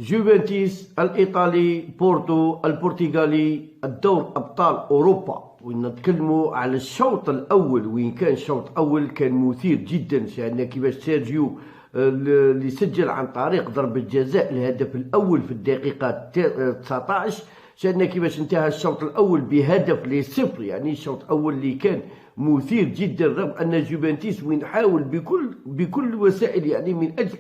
جوفنتيس الإيطالي، بورتو البرتغالي، الدور أبطال أوروبا. ونتكلموا على الشوط الأول، وين كان الشوط الأول كان مثير جدا. شاهدنا كيفاش سيرجيو اللي سجل عن طريق ضربة جزاء الهدف الأول في الدقيقة 19. شاهدنا كيفاش انتهى الشوط الأول بهدف ل0. يعني الشوط الأول اللي كان مثير جدا، رغم أن جوفنتيس وين حاول بكل الوسائل، يعني من أجل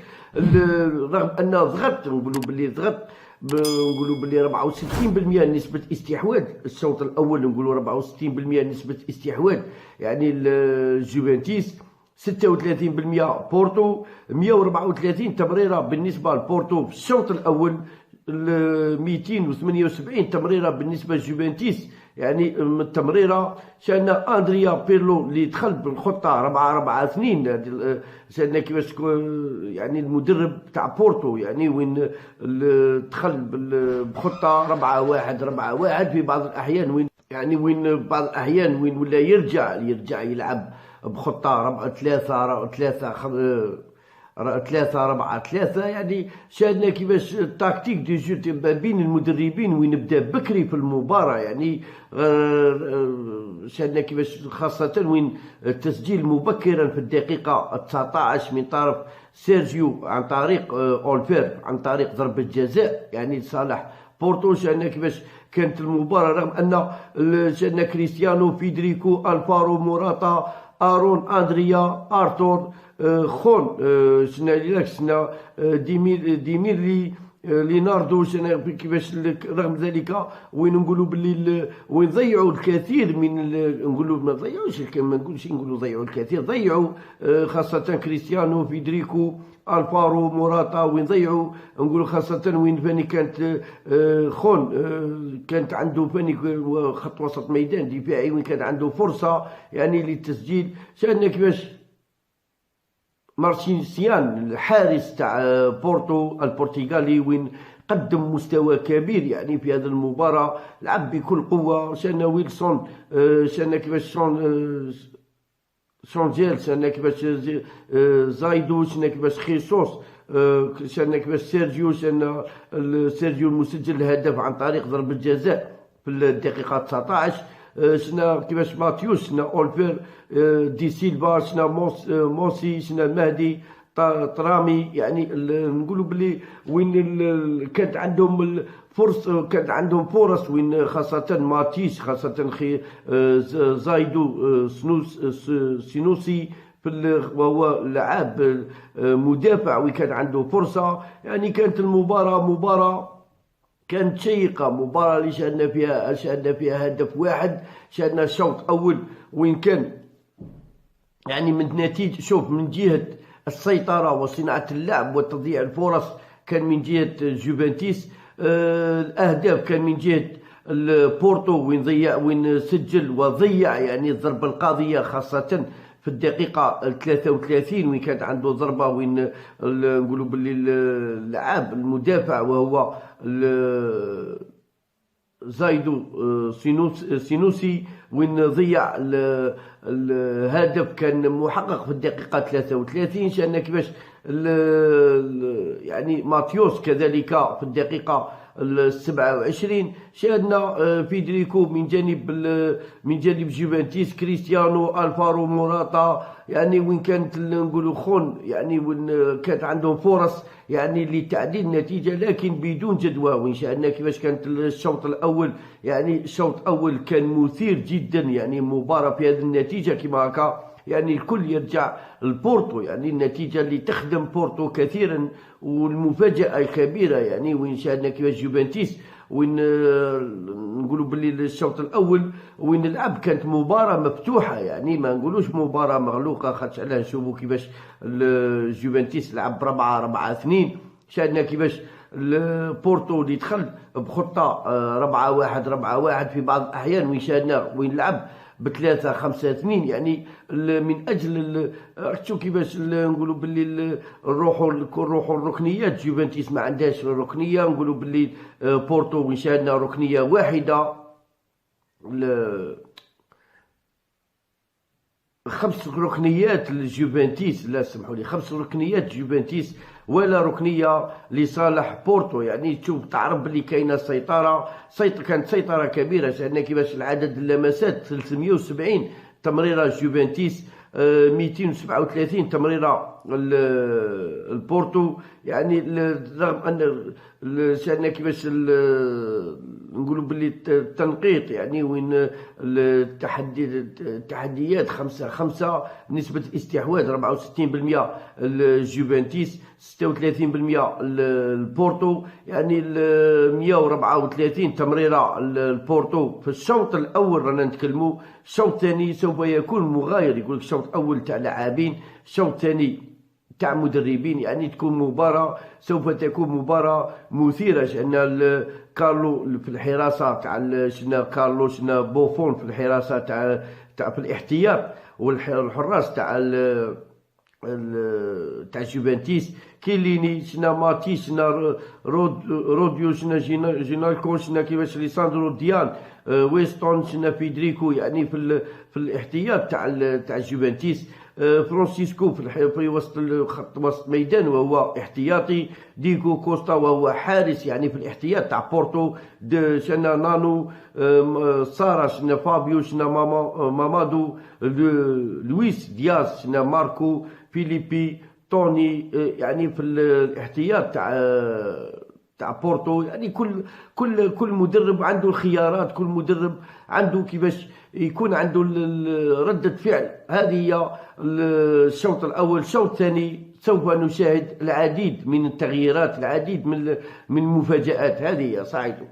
رغم أن ضغط، نقولوا باللي ضغط، نقولوا باللي 64% نسبة استحواذ الشوط الأول، نقولوا 64% نسبة استحواذ يعني الجوفنتيس، 36% بورتو، 134 تمريرة بالنسبة لبورتو في الشوط الأول، 278 تمريرة بالنسبة لجوفنتيس. يعني من التمريرة شاهدنا أندريا بيرلو اللي دخل بالخطة 4-4-2. شاهدنا كيفاش يعني المدرب تاع بورتو يعني وين دخل بخطة 4-1-4-1 في بعض الأحيان، وين يعني وين بعض الأحيان وين ولا يرجع يلعب بخطة 3-4-3. يعني شاهدنا كيفاش التكتيك دي جو ما بين المدربين وين بدا بكري في المباراة. يعني شاهدنا كيفاش خاصة وين التسجيل مبكرا في الدقيقة 19 من طرف سيرجيو عن طريق أولفير عن طريق ضربة جزاء يعني لصالح بورتو. شاهدنا كيفاش كانت المباراة، رغم أن شاهدنا كريستيانو، فيدريكو، ألفارو موراتا، آرون، أندريا، أرتور، خون، شنا ديميرلي، ليناردو، كيفاش رغم ذلك وين نقولوا باللي وين ضيعوا الكثير من نقولوا ما ضيعوش، ما نقولش نقولوا ضيعوا الكثير، ضيعوا خاصة كريستيانو، فيدريكو، الفارو، موراتا، وين ضيعوا نقولوا خاصة وين فاني كانت خون كانت عنده فاني خط وسط ميدان دفاعي وين كان عنده فرصة يعني للتسجيل. شاهدنا كيفاش مارسينيان الحارس تاع بورتو البرتغالي وين قدم مستوى كبير يعني في هذه المباراة، لعب بكل قوة. شاهدنا ويلسون، شاهدنا كيفاش شونجيل، شاهدنا كيفاش زايدو، شاهدنا كيفاش خيسوس، شاهدنا كيفاش سيرجيو، شاهدنا سيرجيو المسجل الهدف عن طريق ضربة جزاء في الدقيقة 19. شنا كيفاش ماتيوس، شنا أولفير، دي سيلفا، شنا موسي، شنا مهدي طرامي. يعني نقولوا بلي وين كانت عندهم فرص وين خاصة ماتيس، خاصة زايدو سينوسي وهو لاعب مدافع وين كان عنده فرصة. يعني كانت المباراة كانت شيقة، مباراة اللي شاهدنا فيها هدف واحد. شاهدنا الشوط أول وين كان يعني من نتيجة، شوف، من جهة السيطرة وصناعة اللعب وتضييع الفرص كان من جهة جوفنتيس، الأهداف كان من جهة بورتو وين سجل وضيع يعني الضربة القاضية، خاصة في الدقيقة 33 وين كانت عنده ضربة وين نقولوا باللي اللاعب المدافع وهو زايدو سينوسي وين ضيع الهدف كان محقق في الدقيقة 33. شاهدنا كيفاش يعني ماتيوس كذلك في الدقيقة 27. شاهدنا فيدريكو من جانب جوفنتيس، كريستيانو، الفارو، موراتا، يعني وين كانت نقولوا خون، يعني وين كانت عندهم فرص يعني لتعديل النتيجة لكن بدون جدوى. وين شاهدنا كيفاش كانت الشوط الأول، يعني الشوط الأول كان مثير جدا، يعني مباراة في هذه النتيجة كما هكا يعني الكل يرجع لبورتو، يعني النتيجة اللي تخدم بورتو كثيرا والمفاجأة الكبيرة. يعني وين شاهدنا كيفاش جوفنتيس وين نقولوا باللي الشوط الأول وين العب كانت مباراة مفتوحة، يعني ما نقولوش مباراة مغلوقة، خاطش علاه نشوفوا كيفاش جوفنتيس لعب ب4-4-2. شاهدنا كيفاش بورتو اللي دخل بخطة 4-1-4-1 في بعض الأحيان، وين شاهدنا وين لعب ب3-5-2 يعني من اجل شو كيفاش نقولوا باللي نروحوا الركنيات. جوفنتيس ما عندهاش ركنيه، نقولوا باللي بورتو وين شاهدنا ركنيه واحده. 5 ركنيات لجوفنتيس، لا سمحوا لي، 5 ركنيات جوفنتيس ولا ركنيه لصالح بورتو. يعني تشوف تعرف بلي كاينه سيطره، كانت سيطره كبيره. شاهدنا كيفاش العدد اللمسات 370 تمريره جوفنتيس، 237 تمريره البورتو. يعني رغم ان شاهدنا كيفاش نقولوا باللي التنقيط، يعني وين التحديات 5-5، نسبة الاستحواذ 64% الجوفنتيس، 36% البورتو. يعني 134 تمريرة البورتو في الشوط الأول. رانا نتكلموا الشوط الثاني سوف يكون مغاير، يقول لك الشوط الأول تاع لاعبين، الشوط الثاني تاع مدربين. يعني تكون مباراة، سوف تكون مباراة مثيرة. شفنا كارلو في الحراسة تاع شفنا كارلو، شفنا بوفون في الحراسة تاع في الاحتياط، والحراس تاع جوفنتيس كيليني، شنا ماتي، شنا روديو، شنا جينالكو، شنا كيفاش ليساندرو ديان، ويستون، شنا فيدريكو. يعني في الاحتياط تاع جوفنتيس، فرانسيسكو في وسط خط وسط ميدان وهو احتياطي، ديغو كوستا وهو حارس يعني في الاحتياط تاع بورتو، شنا نانو، سارا، شنا فابيو، شنا مامادو، لويس دياز، شنا ماركو، فيليبي، توني. يعني في الاحتياط تاع بورتو. يعني كل مدرب عنده الخيارات، كل مدرب عنده كيفاش يكون عنده ردة فعل. هذه هي الشوط الأول. الشوط الثاني سوف نشاهد العديد من التغييرات، العديد من المفاجآت. هذه هي. صعيدو.